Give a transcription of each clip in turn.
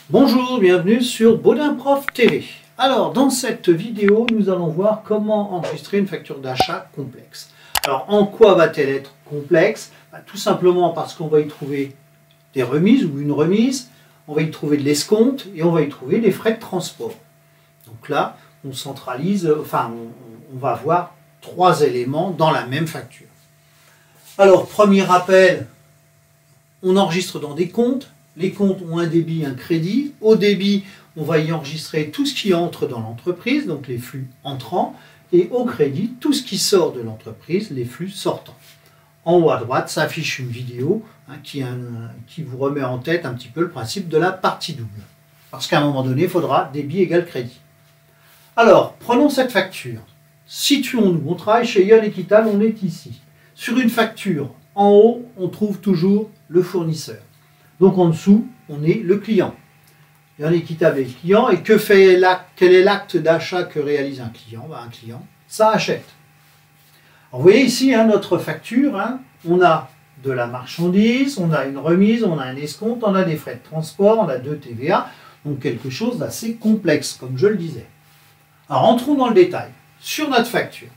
Bonjour, bienvenue sur Baudin Prof TV. Alors, dans cette vidéo, nous allons voir comment enregistrer une facture d'achat complexe. Alors, en quoi va-t-elle être complexe? Tout simplement parce qu'on va y trouver des remises ou une remise, on va y trouver de l'escompte et on va y trouver des frais de transport. Donc là, on centralise, on va avoir trois éléments dans la même facture. Alors, premier rappel, on enregistre dans des comptes. Les comptes ont un débit, un crédit. Au débit, on va y enregistrer tout ce qui entre dans l'entreprise, donc les flux entrants, et au crédit, tout ce qui sort de l'entreprise, les flux sortants. En haut à droite s'affiche une vidéo qui vous remet en tête un petit peu le principe de la partie double. Parce qu'à un moment donné, il faudra débit égale crédit. Alors, prenons cette facture. Situons-nous. On travaille chez Yon Équitable, on est ici. Sur une facture, en haut, on trouve toujours le fournisseur. Donc en dessous, on est le client. Yon Équitable est le client. Et quel est l'acte d'achat que réalise un client? Un client, ça achète. Alors, vous voyez ici notre facture, on a de la marchandise, on a une remise, on a un escompte, on a des frais de transport, on a 2 TVA, donc quelque chose d'assez complexe, comme je le disais. Alors entrons dans le détail. Sur notre facture,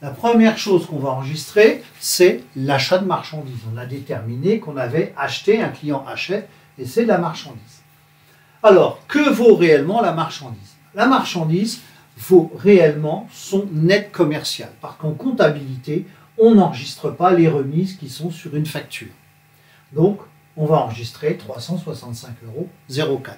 la première chose qu'on va enregistrer, c'est l'achat de marchandises. On a déterminé qu'on avait acheté, un client achète, et c'est de la marchandise. Alors, que vaut réellement la marchandise? La marchandise vaut réellement son net commercial. Parce qu'en comptabilité, on n'enregistre pas les remises qui sont sur une facture. Donc, on va enregistrer 365,04 €.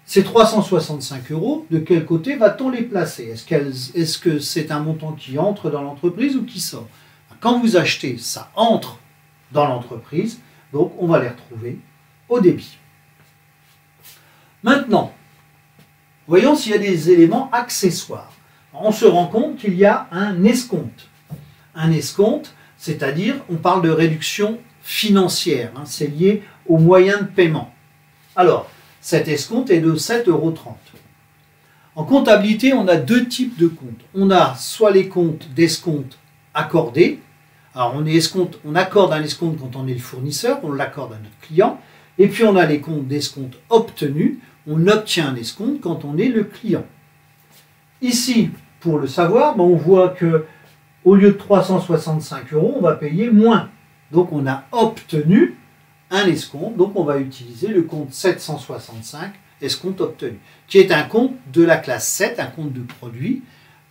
Ces 365 €, de quel côté va-t-on les placer? Est-ce que c'est un montant qui entre dans l'entreprise ou qui sort? Quand vous achetez, ça entre dans l'entreprise, donc on va les retrouver au débit. Maintenant, voyons s'il y a des éléments accessoires. On se rend compte qu'il y a un escompte. Un escompte, c'est-à-dire, on parle de réduction financière, c'est lié aux moyens de paiement. Alors, cet escompte est de 7,30 €. En comptabilité, on a deux types de comptes. On a soit les comptes d'escompte accordés. Alors, on accorde un escompte quand on est le fournisseur, on l'accorde à notre client. Et puis, on a les comptes d'escompte obtenus. On obtient un escompte quand on est le client. Ici, pour le savoir, on voit que au lieu de 365 €, on va payer moins. Donc, on a obtenu un escompte, donc on va utiliser le compte 765, escompte obtenu, qui est un compte de la classe 7, un compte de produit.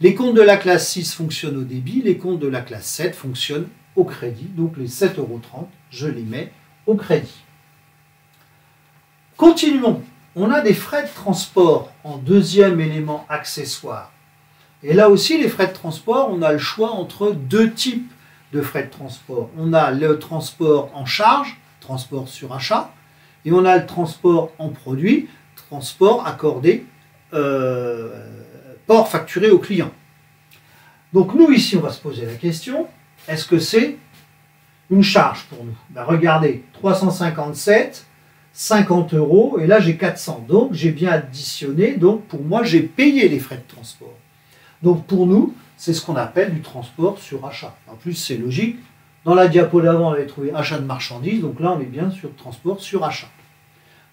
Les comptes de la classe 6 fonctionnent au débit, les comptes de la classe 7 fonctionnent au crédit, donc les 7,30 €, je les mets au crédit. Continuons, on a des frais de transport en deuxième élément accessoire. Et là aussi, les frais de transport, on a le choix entre deux types de frais de transport. On a le transport en charge, transport sur achat, et on a le transport en produit, transport accordé, port facturé au client. Donc nous ici on va se poser la question, est-ce que c'est une charge pour nous? Regardez, 357, 50 €, et là j'ai 400, donc j'ai bien additionné, donc pour moi j'ai payé les frais de transport. Donc pour nous, c'est ce qu'on appelle du transport sur achat. En plus c'est logique. Dans la diapo d'avant, on avait trouvé achat de marchandises, donc là on est bien sur transport sur achat.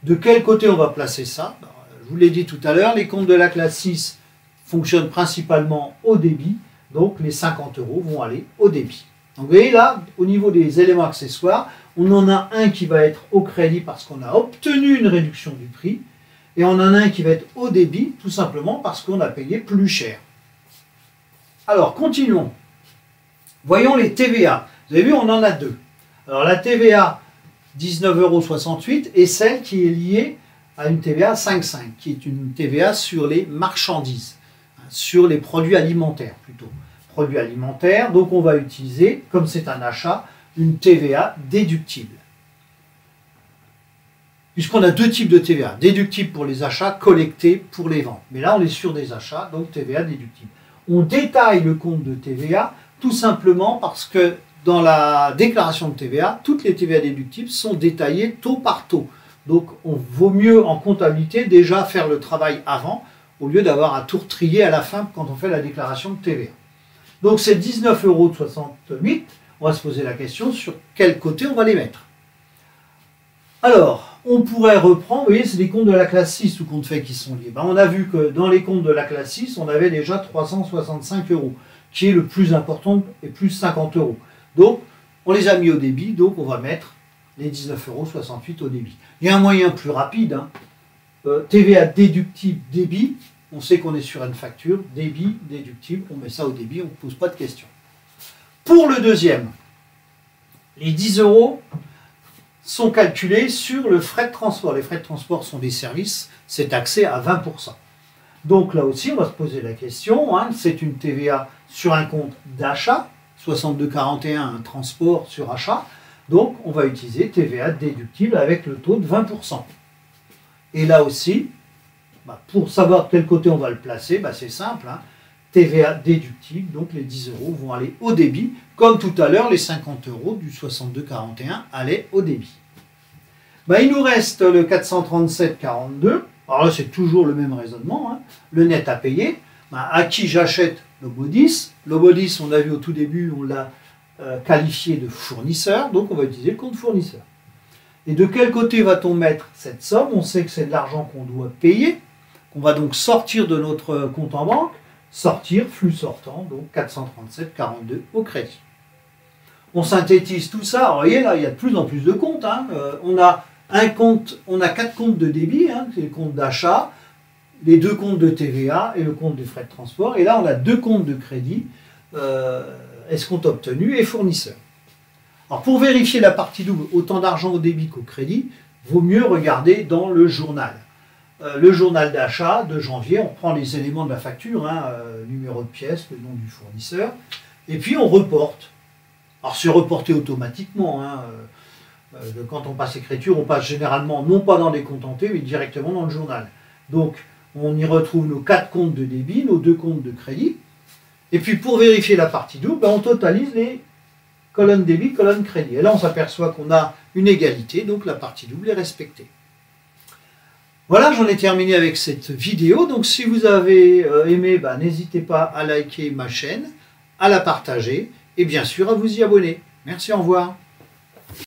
De quel côté on va placer ça? Je vous l'ai dit tout à l'heure, les comptes de la classe 6 fonctionnent principalement au débit, donc les 50 € vont aller au débit. Donc vous voyez là, au niveau des éléments accessoires, on en a un qui va être au crédit parce qu'on a obtenu une réduction du prix, et on en a un qui va être au débit tout simplement parce qu'on a payé plus cher. Alors continuons. Voyons les TVA. Vous avez vu, on en a deux. Alors la TVA 19,68 € est celle qui est liée à une TVA 5,5, qui est une TVA sur les marchandises, sur les produits alimentaires plutôt. Produits alimentaires, donc on va utiliser, comme c'est un achat, une TVA déductible. Puisqu'on a deux types de TVA, déductible pour les achats, collecté pour les ventes. Mais là on est sur des achats, donc TVA déductible. On détaille le compte de TVA tout simplement parce que dans la déclaration de TVA, toutes les TVA déductibles sont détaillées taux par taux. Donc, on vaut mieux en comptabilité déjà faire le travail avant, au lieu d'avoir à tout trier à la fin quand on fait la déclaration de TVA. Donc, c'est 19,68 €. On va se poser la question sur quel côté on va les mettre. Alors, on pourrait reprendre, vous voyez, c'est des comptes de la classe 6 sous compte fait qui sont liés. Ben, on a vu que dans les comptes de la classe 6, on avait déjà 365 €, qui est le plus important et plus 50 €. Donc, on les a mis au débit, donc on va mettre les 19,68 € au débit. Il y a un moyen plus rapide, hein. TVA déductible, débit, on sait qu'on est sur une facture, débit, déductible, on met ça au débit, on ne pose pas de questions. Pour le deuxième, les 10 € sont calculés sur le frais de transport. Les frais de transport sont des services, c'est taxé à 20%. Donc là aussi, on va se poser la question, hein, c'est une TVA sur un compte d'achat, 62,41, un transport sur achat, donc on va utiliser TVA déductible avec le taux de 20%. Et là aussi, pour savoir de quel côté on va le placer, c'est simple, hein, TVA déductible, donc les 10 € vont aller au débit, comme tout à l'heure, les 50 € du 62,41 allaient au débit. Il nous reste le 437,42, alors là c'est toujours le même raisonnement, hein, le net à payer, à qui j'achète le Lobodis. Lobodis, on a vu au tout début, on l'a qualifié de fournisseur, donc on va utiliser le compte fournisseur. Et de quel côté va-t-on mettre cette somme? On sait que c'est de l'argent qu'on doit payer, qu'on va donc sortir de notre compte en banque, sortir, flux sortant, donc 437,42 au crédit. On synthétise tout ça. Alors, vous voyez, là, il y a de plus en plus de comptes, hein. On a 4 comptes de débit, hein, c'est le compte d'achat, les 2 comptes de TVA et le compte des frais de transport. Et là, on a 2 comptes de crédit, escompte obtenu et fournisseur. Alors, pour vérifier la partie double, autant d'argent au débit qu'au crédit, vaut mieux regarder dans le journal. Le journal d'achat de janvier, on prend les éléments de la facture, hein, numéro de pièce, le nom du fournisseur, et puis on reporte. Alors c'est reporté automatiquement, hein, quand on passe écriture, on passe généralement non pas dans les comptes en T, mais directement dans le journal. Donc on y retrouve nos 4 comptes de débit, nos 2 comptes de crédit, et puis pour vérifier la partie double, on totalise les colonnes débit, colonnes crédit. Et là on s'aperçoit qu'on a une égalité, donc la partie double est respectée. Voilà, j'en ai terminé avec cette vidéo. Donc si vous avez aimé, n'hésitez pas à liker ma chaîne, à la partager et bien sûr à vous y abonner. Merci, au revoir.